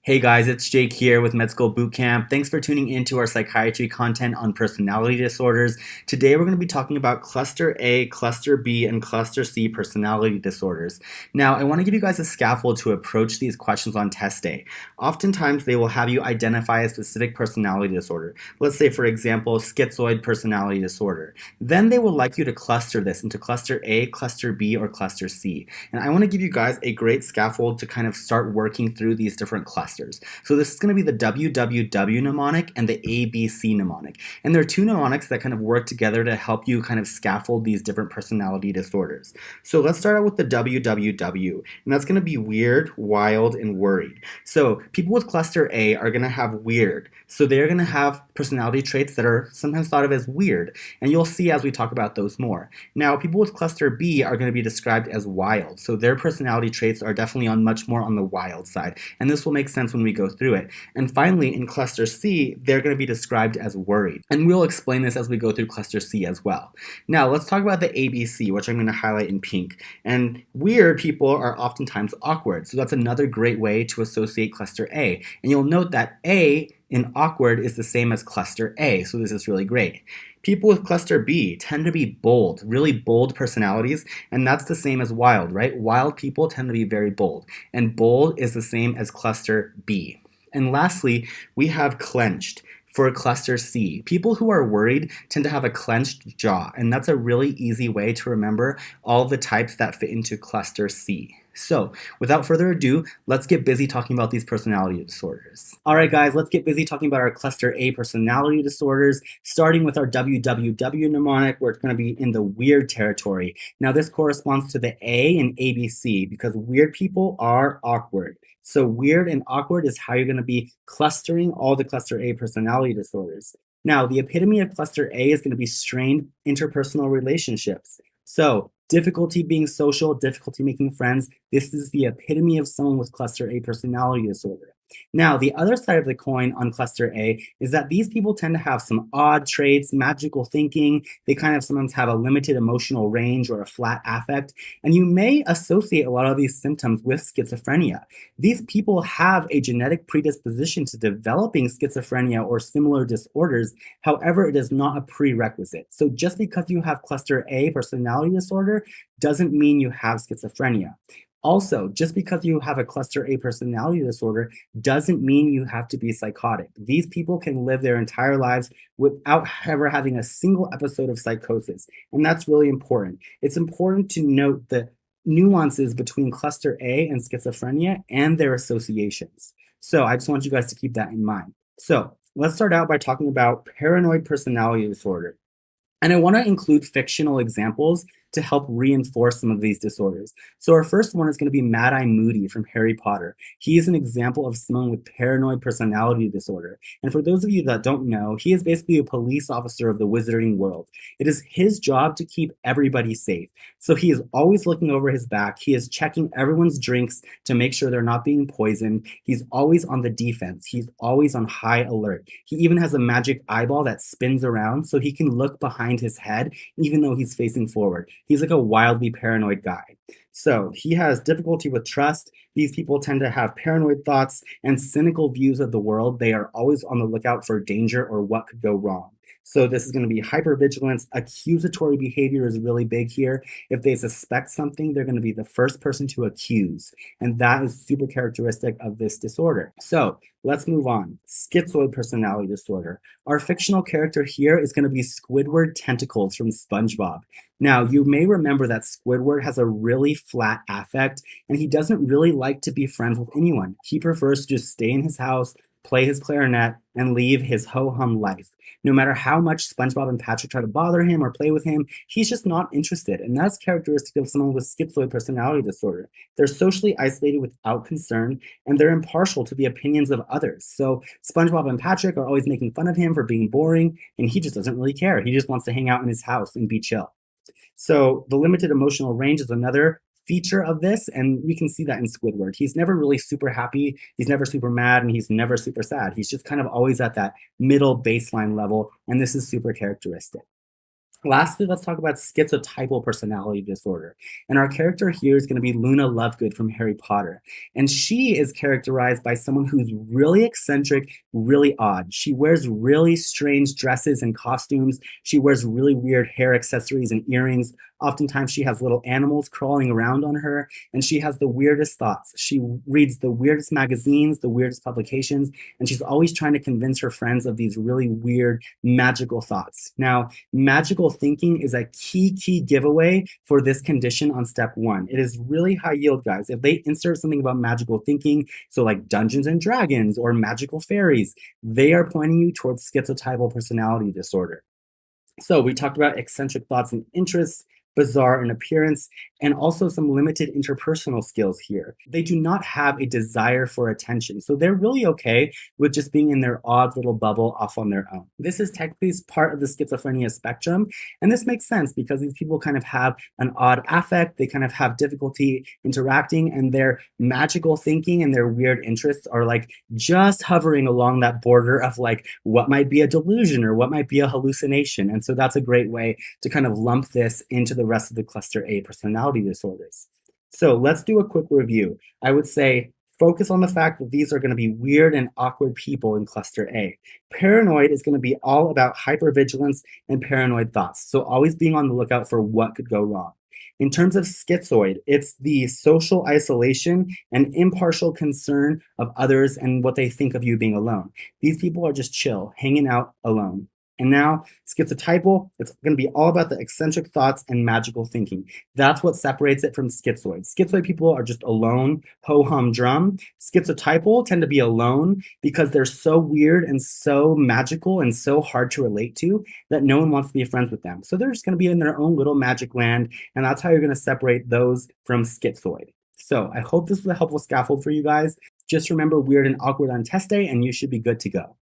Hey guys, it's Jake here with Med School Bootcamp. Thanks for tuning into our psychiatry content on personality disorders. Today we're going to be talking about Cluster A, Cluster B, and Cluster C personality disorders. Now, I want to give you guys a scaffold to approach these questions on test day. Oftentimes, they will have you identify a specific personality disorder. Let's say, for example, schizoid personality disorder. Then they will like you to cluster this into Cluster A, Cluster B, or Cluster C. And I want to give you guys a great scaffold to kind of start working through these different clusters. So this is going to be the WWW mnemonic and the ABC mnemonic. And there are two mnemonics that kind of work together to help you kind of scaffold these different personality disorders. So let's start out with the WWW, and that's going to be weird, wild, and worried. So people with cluster A are going to have weird. So they're going to have personality traits that are sometimes thought of as weird, and you'll see as we talk about those more. Now, people with cluster B are going to be described as wild. So their personality traits are definitely much more on the wild side, and this will make sense when we go through it. And finally, in cluster C, they're going to be described as worried. And we'll explain this as we go through cluster C as well. Now, let's talk about the ABC, which I'm going to highlight in pink. And weird people are oftentimes awkward. So that's another great way to associate cluster A. And you'll note that A in awkward is the same as cluster A. So this is really great. People with cluster B tend to be bold, really bold personalities, and that's the same as wild, right? Wild people tend to be very bold, and bold is the same as cluster B. And lastly, we have clenched for cluster C. People who are worried tend to have a clenched jaw, and that's a really easy way to remember all the types that fit into cluster C. So, without further ado, let's get busy talking about these personality disorders. All right, guys, let's get busy talking about our cluster A personality disorders, starting with our WWW mnemonic, where it's going to be in the weird territory. Now, this corresponds to the A and ABC because weird people are awkward. So weird and awkward is how you're going to be clustering all the cluster A personality disorders. Now, the epitome of cluster A is going to be strained interpersonal relationships. So difficulty being social, difficulty making friends. This is the epitome of someone with cluster A personality disorder. Now, the other side of the coin on cluster A is that these people tend to have some odd traits, magical thinking. They kind of sometimes have a limited emotional range or a flat affect. And you may associate a lot of these symptoms with schizophrenia. These people have a genetic predisposition to developing schizophrenia or similar disorders. However, it is not a prerequisite. So just because you have cluster A personality disorder doesn't mean you have schizophrenia. Also, just because you have a cluster A personality disorder doesn't mean you have to be psychotic. These people can live their entire lives without ever having a single episode of psychosis. And that's really important. It's important to note the nuances between cluster A and schizophrenia and their associations. So I just want you guys to keep that in mind. So let's start out by talking about paranoid personality disorder. And I want to include fictional examples to help reinforce some of these disorders. So our first one is going to be Mad-Eye Moody from Harry Potter. He is an example of someone with paranoid personality disorder. And for those of you that don't know, he is basically a police officer of the wizarding world. It is his job to keep everybody safe. So he is always looking over his back. He is checking everyone's drinks to make sure they're not being poisoned. He's always on the defense. He's always on high alert. He even has a magic eyeball that spins around so he can look behind his head even though he's facing forward. He's like a wildly paranoid guy. So he has difficulty with trust. These people tend to have paranoid thoughts and cynical views of the world. They are always on the lookout for danger or what could go wrong. So this is going to be hypervigilance. Accusatory behavior is really big here. If they suspect something, they're going to be the first person to accuse. And that is super characteristic of this disorder. So let's move on. Schizoid personality disorder. Our fictional character here is going to be Squidward Tentacles from SpongeBob. Now, you may remember that Squidward has a really flat affect, and he doesn't really like to be friends with anyone. He prefers to just stay in his house, play his clarinet, and leave his ho-hum life. No matter how much SpongeBob and Patrick try to bother him or play with him, he's just not interested. And that's characteristic of someone with schizoid personality disorder. They're socially isolated without concern, and they're impartial to the opinions of others. So SpongeBob and Patrick are always making fun of him for being boring, and he just doesn't really care. He just wants to hang out in his house and be chill. So the limited emotional range is another feature of this, and we can see that in Squidward. He's never really super happy, he's never super mad, and he's never super sad. He's just kind of always at that middle baseline level, and this is super characteristic. Lastly, let's talk about schizotypal personality disorder. And our character here is going to be Luna Lovegood from Harry Potter. And she is characterized by someone who's really eccentric, really odd. She wears really strange dresses and costumes. She wears really weird hair accessories and earrings. Oftentimes, she has little animals crawling around on her, and she has the weirdest thoughts. She reads the weirdest magazines, the weirdest publications, and she's always trying to convince her friends of these really weird, magical thoughts. Now, magical thinking is a key giveaway for this condition on step one. It is really high yield, guys. If they insert something about magical thinking, so like Dungeons and Dragons or magical fairies, they are pointing you towards schizotypal personality disorder. So we talked about eccentric thoughts and interests, bizarre in appearance, and also some limited interpersonal skills here. They do not have a desire for attention, so they're really okay with just being in their odd little bubble off on their own. This is technically part of the schizophrenia spectrum, and this makes sense because these people kind of have an odd affect, they kind of have difficulty interacting, and their magical thinking and their weird interests are like just hovering along that border of like what might be a delusion or what might be a hallucination. And so that's a great way to kind of lump this into the rest of the cluster A personality disorders. So let's do a quick review. I would say focus on the fact that these are going to be weird and awkward people in cluster A. Paranoid is going to be all about hypervigilance and paranoid thoughts. So always being on the lookout for what could go wrong. In terms of schizoid, it's the social isolation and impartial concern of others and what they think of you being alone. These people are just chill, hanging out alone. And now, schizotypal, it's going to be all about the eccentric thoughts and magical thinking. That's what separates it from schizoid. Schizoid people are just alone, ho-hum-drum. Schizotypal tend to be alone because they're so weird and so magical and so hard to relate to that no one wants to be friends with them. So they're just going to be in their own little magic land, and that's how you're going to separate those from schizoid. So I hope this was a helpful scaffold for you guys. Just remember weird and awkward on test day, and you should be good to go.